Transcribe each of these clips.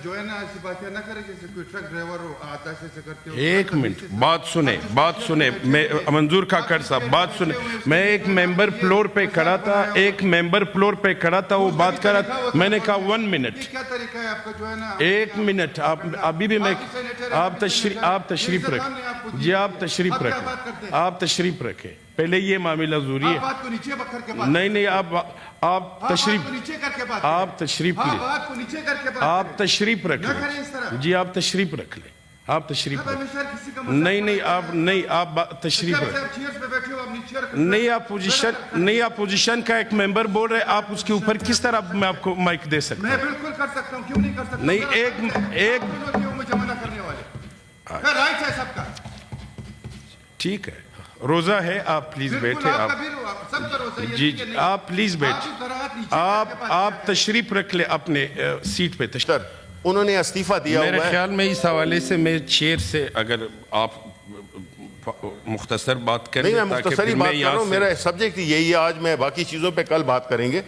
جو ہے نا ایسی باتیں نہ کرے جیسے کوئی ٹرک ڈرائیور ہو آتا سے کرتے ہو. ایک منٹ بات سنیں میں منظور کھاکڑ صاحب بات سنیں. میں ایک ممبر فلور پہ کھڑا تھا وہ بات کر رہا. میں نے کہا 1 منٹ. کیا طریقہ ہے آپ کا جو ہے نا 1 منٹ ابھی بھی میں آپ تشریف رکھیں جی. آپ تشریف رکھیں پہلے یہ معاملہ ضروری ہے. بات کو نیچے کر کے بات نہیں آپ تشریف نیچے کر کے بات آپ تشریف لیں. بات کو نیچے کر کے بات آپ تشریف رکھ نہ کریں اس طرح. لیں جی. آپ تشریف رکھ لیں. آپ تشریف رکھ ہمیشہ کسی کا نہیں آپ تشریف رکھ چیئرز پہ بیٹھے ہو آپ نیچے رکھ نہیں آپ پوزیشن کا ایک ممبر بول رہے آپ اس کے اوپر کس طرح میں آپ کو مائک دے سکتا میں ہوں. بالکل کر سکتا ہوں. کیوں نہیں کر سکتا؟ نہیں ایک مجھے منع کرنے والے رائٹ ہے سب کا. ٹھیک ہے روزہ ہے. آپ پلیز بیٹھے. جی آپ پلیز بیٹھے. آپ تشریف رکھ لیں اپنے سیٹ پہ. انہوں نے استعفیٰ دیا ہوا ہے. میرے خیال میں اس حوالے سے میں چیئر سے اگر آپ مختصر بات کریں. نہیں میں مختصری بات کر رہا ہوں. میرا سبجیکٹ یہی ہے. آج میں باقی چیزوں پہ کل بات کریں گے.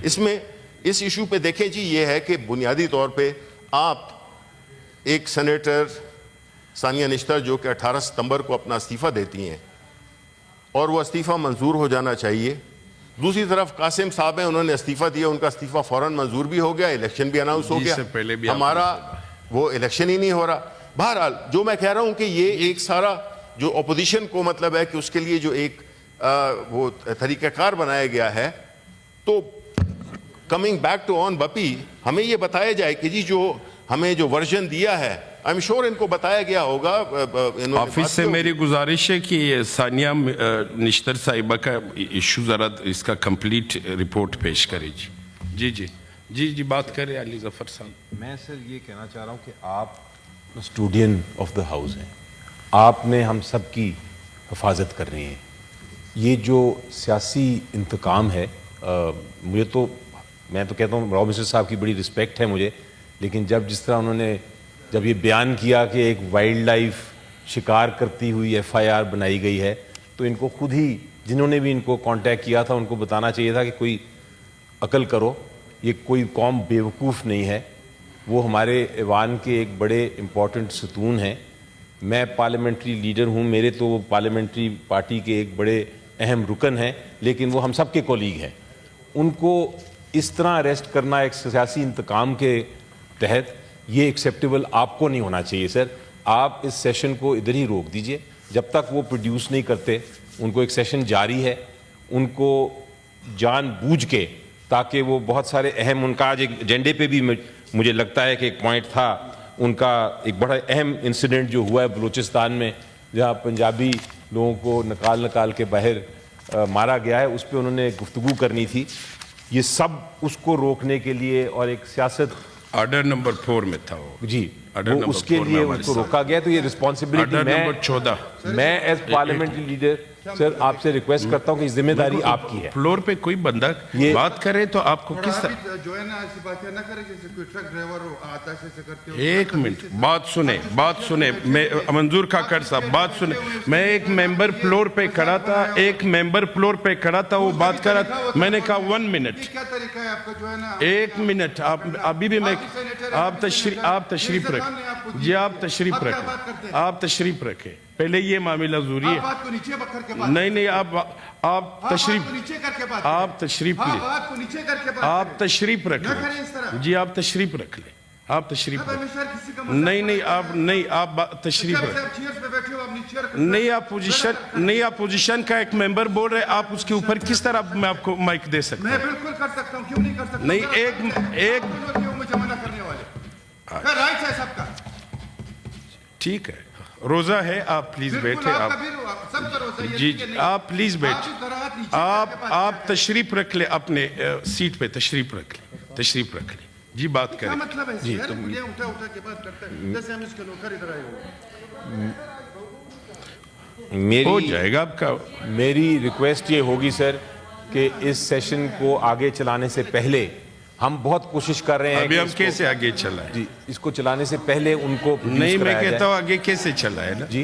اس میں اس ایشو پہ دیکھیں جی یہ ہے کہ بنیادی طور پہ آپ ایک سینیٹر ثانیہ نشتر جو کہ 18 ستمبر کو اپنا استعفیٰ دیتی ہیں اور وہ استعفیٰ منظور ہو جانا چاہیے. دوسری طرف قاسم صاحب ہیں انہوں نے استعفیٰ دیا. ان کا استعفیٰ فوراً منظور بھی ہو گیا. الیکشن بھی اناؤنس ہو گیا. ہمارا وہ الیکشن ہی نہیں ہو رہا. بہرحال جو میں کہہ رہا ہوں کہ یہ ایک سارا جو اپوزیشن کو مطلب ہے کہ اس کے لیے جو ایک وہ طریقہ کار بنایا گیا ہے. تو کمنگ بیک ٹو آن بپی ہمیں یہ بتایا جائے کہ جی جو ہمیں جو ورژن دیا ہے آئی ایم شور ان کو بتایا گیا ہوگا. آفس سے میری گزارش ہے کہ ثانیہ نشتر صاحبہ کا ایشو ذرا اس کا کمپلیٹ رپورٹ پیش کرے. جی بات کریں علی ظفر صاحب. میں سر یہ کہنا چاہ رہا ہوں کہ آپ کسٹوڈین آف دا ہاؤس ہیں. آپ نے ہم سب کی حفاظت کر رہی ہیں. یہ جو سیاسی انتقام ہے میں تو کہتا ہوں راؤ مسٹر صاحب کی بڑی رسپیکٹ ہے مجھے. لیکن جس طرح انہوں نے جب یہ بیان کیا کہ ایک وائلڈ لائف شکار کرتی ہوئی FIR بنائی گئی ہے تو ان کو خود ہی جنہوں نے بھی ان کو کانٹیکٹ کیا تھا ان کو بتانا چاہیے تھا کہ کوئی عقل کرو. یہ کوئی قوم بیوقوف نہیں ہے. وہ ہمارے ایوان کے ایک بڑے امپورٹنٹ ستون ہیں. میں پارلیمنٹری لیڈر ہوں. میرے تو وہ پارلیمنٹری پارٹی کے ایک بڑے اہم رکن ہیں لیکن وہ ہم سب کے کولیگ ہیں. ان کو اس طرح اریسٹ کرنا ایک سیاسی انتقام کے تحت یہ ایکسیپٹیبل آپ کو نہیں ہونا چاہیے سر. آپ اس سیشن کو ادھر ہی روک دیجئے جب تک وہ پروڈیوس نہیں کرتے. ان کو ایک سیشن جاری ہے. ان کو جان بوجھ کے تاکہ وہ بہت سارے اہم ان کا آج ایک ایجنڈے پہ بھی مجھے لگتا ہے کہ ایک پوائنٹ تھا ان کا ایک بڑا اہم انسیڈنٹ جو ہوا ہے بلوچستان میں جہاں پنجابی لوگوں کو نکال کے باہر مارا گیا ہے. اس پہ انہوں نے گفتگو کرنی تھی. یہ سب اس کو روکنے کے لیے اور ایک سیاست آرڈر نمبر 4 میں تھا وہ جی وہ اس کے لیے اس کو روکا گیا. تو یہ رسپانسبلٹی میں ایز پارلیمنٹری لیڈر سر آپ سے ریکویسٹ کرتا ہوں کہ ذمہ داری آپ کی ہے. فلور پہ کوئی بندہ بات کرے تو آپ کو کس طرح جو ہے نا ایسی باتیں نہ کرے جیسے کوئی ٹرک ڈرائیور ہو آتا سے کرتے ہو. 1 منٹ بات سنیں میں منظور کھاکڑ صاحب بات سنیں. میں ایک ممبر فلور پہ کھڑا تھا وہ بات کر رہا. میں نے کہا 1 منٹ. کیا طریقہ ہے آپ کا جو ہے نا 1 منٹ ابھی بھی میں آپ تشریف رکھیں جی. آپ تشریف رکھیں پہلے یہ معاملہ ضروری ہے. بات کو نیچے کر کے بات نہیں آپ تشریف لیں. آپ تشریف رکھ لیں جی. آپ تشریف رکھ لیں. آپ تشریف نہیں آپ تشریف رکھ نہیں آپ پوزیشن کا ایک ممبر بول رہے آپ اس کے اوپر کس طرح میں آپ کو مائک دے سکتا میں بالکل کر سکتا ہوں. کیوں نہیں کر سکتا؟ نہیں ایک مجھے منع کرنے والے رائٹ ہے سب کا. ٹھیک ہے روزہ ہے. آپ پلیز بیٹھے. جی آپ پلیز بیٹھے. آپ تشریف رکھ لیں اپنے سیٹ پہ. تشریف رکھ لیں جی. بات کریں جی. ہو جائے گا آپ کا. میری ریکویسٹ یہ ہوگی سر کہ اس سیشن کو آگے چلانے سے پہلے ہم بہت کوشش کر رہے ہیں. ابھی ہم کیسے آگے چلائیں؟ جی اس کو چلانے سے پہلے ان کو نہیں میں کہتا ہوں آگے کیسے چلائیں نا جی.